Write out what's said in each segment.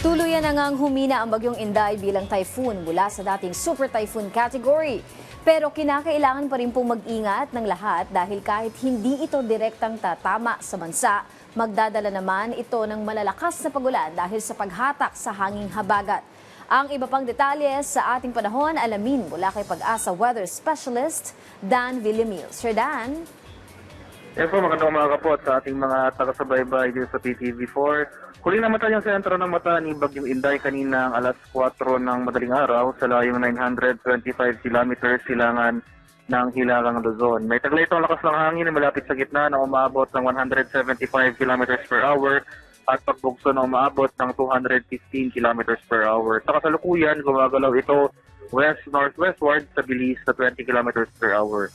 Tuluyan na ngang humina ang bagyong Inday bilang typhoon mula sa dating super typhoon category. Pero kinakailangan pa rin pong mag-ingat ng lahat dahil kahit hindi ito direktang tatama sa bansa, magdadala naman ito ng malalakas na pagulan dahil sa paghatak sa hanging habagat. Ang iba pang detalye sa ating panahon alamin mula kay Pag-asa Weather Specialist Dan Villamil. Sir Dan? Yes po, magandang umaga po sa ating mga taga-subaybay dito sa PTV4. Huli namatay yung sentro ng mata ni Bagyong Inday kaninang alas 4 ng madaling araw sa layong 925 kilometers silangan ng Hilagang Luzon. May taglay itong lakas ng hangin na malapit sa gitna na umabot ng 175 kilometers per hour at pagbugso na umabot ng 215 kilometers per hour. Sa kasalukuyan, gumagalaw ito west-northwestward sa bilis na 20 kilometers per hour.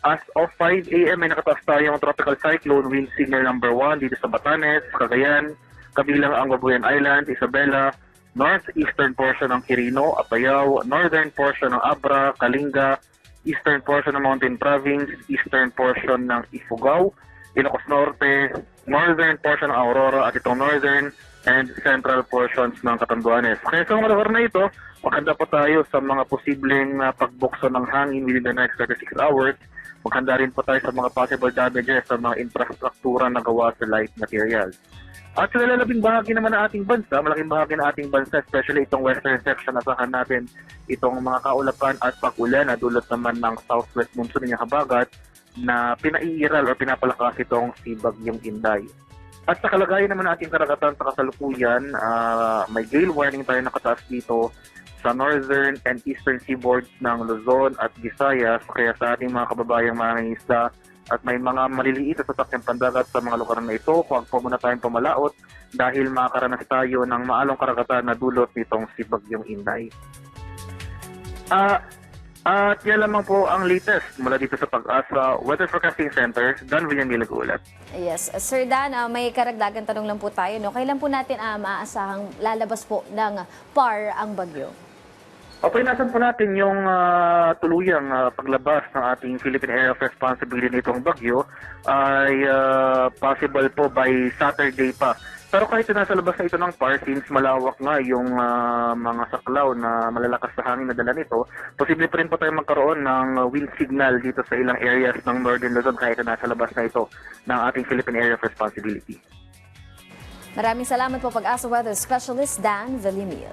As of 5 a.m. ay nakataas tayong tropical cyclone wind signal number 1 dito sa Batanes, Cagayan, kabilang ang Babuyan Island, Isabela, northeastern portion ng Quirino, Apayao, northern portion ng Abra, Kalinga, eastern portion ng Mountain Province, eastern portion ng Ifugao, Ilocos Norte, northern portion ng Aurora at itong northern and central portions ng Catanduanes. Kaya sa mga lugar na ito, maganda po tayo sa mga posibleng pagbukso ng hangin within the next 36 hours. Maganda rin po tayo sa mga possible damages sa mga infrastruktura na gawa sa light materials. At sa lalabing bahagi naman ng ating bansa, malaking bahagi ng ating bansa, especially itong western section, asahan natin itong mga kaulapan at pag-ulan na dulot naman ng southwest monsoon ng habagat na pinaiiral o pinapalakas itong si Bagyong Inday. At sa kalagayan naman ng ating karagatan sa kasalukuyan, may gale warning tayo nakataas dito sa northern and eastern seaboards ng Luzon at Visayas, kaya sa ating mga kababayang mangingisda at may mga maliliit at sasakyan pandagat sa mga lugar na ito, huwag po muna tayong pamalaot dahil makakaranas tayo ng maalong karagatan na dulot nitong si Bagyong Inday. At yan lamang po ang latest mula dito sa Pag-asa Weather Forecasting Center, Dan Villamil nag-uulat. Yes, Sir Dan, may karagdagan tanong lang po tayo. No? Kailan po natin maaasahang lalabas po ng PAR ang bagyo? Okay, nasan po natin yung tuluyang paglabas ng ating Philippine Area of Responsibility nitong bagyo ay possible po by Saturday pa. Pero kahit nasa labas na ito ng PAR, since malawak nga yung mga saklaw na malalakas sa hangin na dala nito, posible pa rin po tayo magkaroon ng wind signal dito sa ilang areas ng Northern Luzon kahit nasa labas na ito ng ating Philippine Area of Responsibility. Maraming salamat po Pag-asa Weather Specialist Dan Villamil.